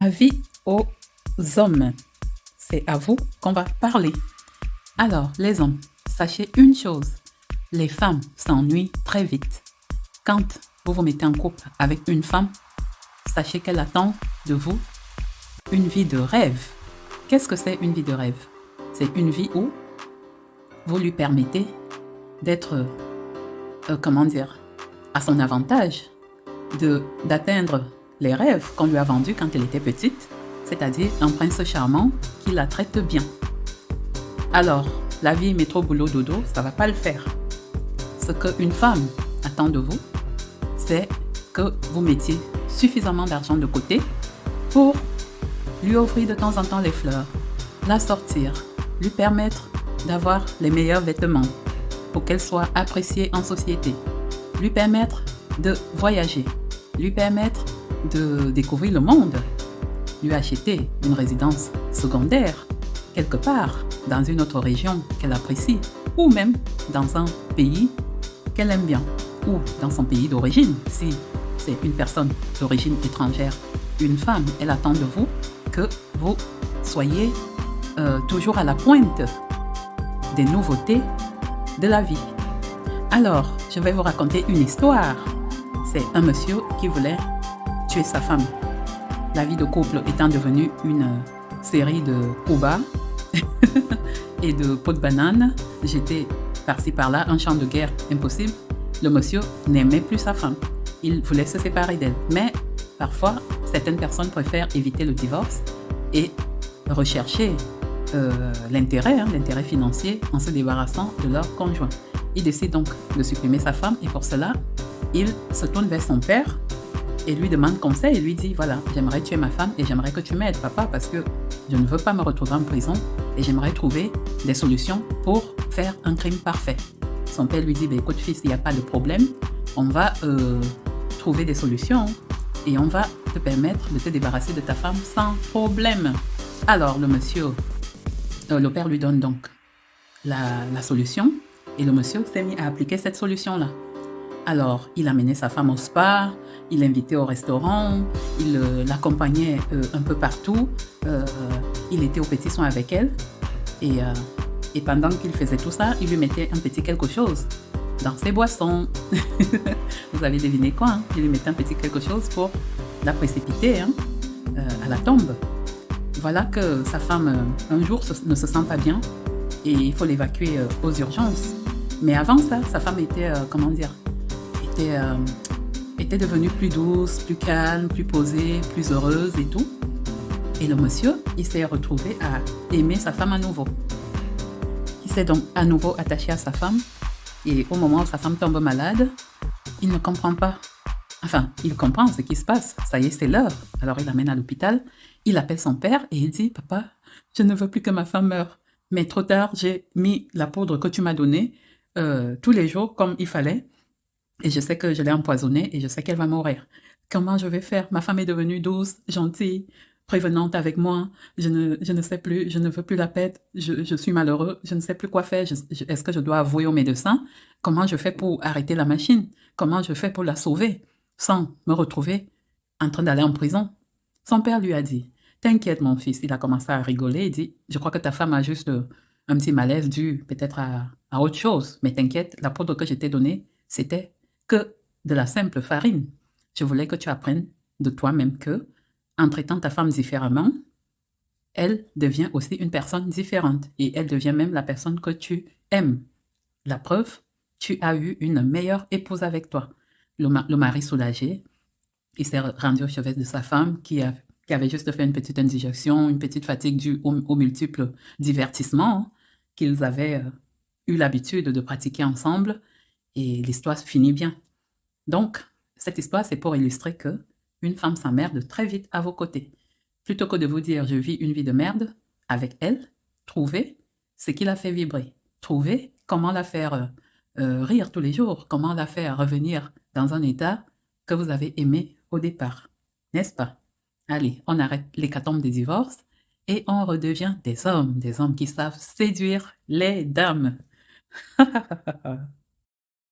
Avis aux hommes. C'est à vous qu'on va parler. Alors, les hommes, sachez une chose. Les femmes s'ennuient très vite. Quand vous vous mettez en couple avec une femme, sachez qu'elle attend de vous une vie de rêve. Qu'est-ce que c'est une vie de rêve? C'est une vie où vous lui permettez d'être, à son avantage, d'atteindre les rêves qu'on lui a vendus quand elle était petite, c'est-à-dire un prince charmant qui la traite bien. Alors, la vie métro boulot dodo, ça va pas le faire. Ce qu'une femme attend de vous, c'est que vous mettiez suffisamment d'argent de côté pour lui offrir de temps en temps les fleurs, la sortir, lui permettre d'avoir les meilleurs vêtements pour qu'elle soit appréciée en société, lui permettre de voyager, lui permettre de découvrir le monde, lui acheter une résidence secondaire quelque part dans une autre région qu'elle apprécie ou même dans un pays qu'elle aime bien ou dans son pays d'origine si c'est une personne d'origine étrangère. Une femme, elle attend de vous que vous soyez toujours à la pointe des nouveautés de la vie. Alors, je vais vous raconter une histoire. C'est un monsieur qui voulait tuer sa femme. La vie de couple étant devenue une série de coups bas et de pots de banane, j'étais par-ci par-là, un champ de guerre impossible. Le monsieur n'aimait plus sa femme. Il voulait se séparer d'elle. Mais parfois, certaines personnes préfèrent éviter le divorce et rechercher l'intérêt financier en se débarrassant de leur conjoint. Il décide donc de supprimer sa femme et pour cela, il se tourne vers son père et lui demande conseil. Il lui dit, voilà, j'aimerais tuer ma femme et j'aimerais que tu m'aides, papa, parce que je ne veux pas me retrouver en prison et j'aimerais trouver des solutions pour faire un crime parfait. Son père lui dit, écoute fils, il n'y a pas de problème, on va trouver des solutions et on va te permettre de te débarrasser de ta femme sans problème. Alors le père lui donne donc la solution et le monsieur s'est mis à appliquer cette solution-là. Alors, il amenait sa femme au spa, il l'invitait au restaurant, il l'accompagnait un peu partout, il était au petit soin avec elle et pendant qu'il faisait tout ça, il lui mettait un petit quelque chose dans ses boissons. Vous avez deviné quoi, hein? Il lui mettait un petit quelque chose pour la précipiter à la tombe. Voilà que sa femme, un jour, ne se sent pas bien et il faut l'évacuer aux urgences. Mais avant ça, sa femme était, était devenue plus douce, plus calme, plus posée, plus heureuse et tout. Et le monsieur, il s'est retrouvé à aimer sa femme à nouveau. Il s'est donc à nouveau attaché à sa femme et au moment où sa femme tombe malade, il ne comprend pas. Enfin, il comprend ce qui se passe. Ça y est, c'est l'heure. Alors, il l'amène à l'hôpital. Il appelle son père et il dit, papa, je ne veux plus que ma femme meure. Mais trop tard, j'ai mis la poudre que tu m'as donnée tous les jours comme il fallait. Et je sais que je l'ai empoisonnée et je sais qu'elle va mourir. Comment je vais faire? Ma femme est devenue douce, gentille, prévenante avec moi. Je ne sais plus, je ne veux plus la pète. Je suis malheureux, je ne sais plus quoi faire. Est-ce que je dois avouer au médecin? Comment je fais pour arrêter la machine? Comment je fais pour la sauver sans me retrouver en train d'aller en prison? Son père lui a dit, t'inquiète mon fils. Il a commencé à rigoler. Il dit, je crois que ta femme a juste un petit malaise dû peut-être à autre chose. Mais t'inquiète, la poudre que je t'ai donnée, c'était que de la simple farine. Je voulais que tu apprennes de toi-même que, en traitant ta femme différemment, elle devient aussi une personne différente et elle devient même la personne que tu aimes. La preuve, tu as eu une meilleure épouse avec toi. Le mari soulagé, il s'est rendu au chevet de sa femme qui avait juste fait une petite indigestion, une petite fatigue due aux multiples divertissements qu'ils avaient eu l'habitude de pratiquer ensemble. Et l'histoire se finit bien. Donc, cette histoire, c'est pour illustrer que une femme s'emmerde très vite à vos côtés. Plutôt que de vous dire « je vis une vie de merde », avec elle, trouvez ce qui la fait vibrer. Trouvez comment la faire rire tous les jours, comment la faire revenir dans un état que vous avez aimé au départ. N'est-ce pas? Allez, on arrête l'hécatombe des divorces et on redevient des hommes qui savent séduire les dames.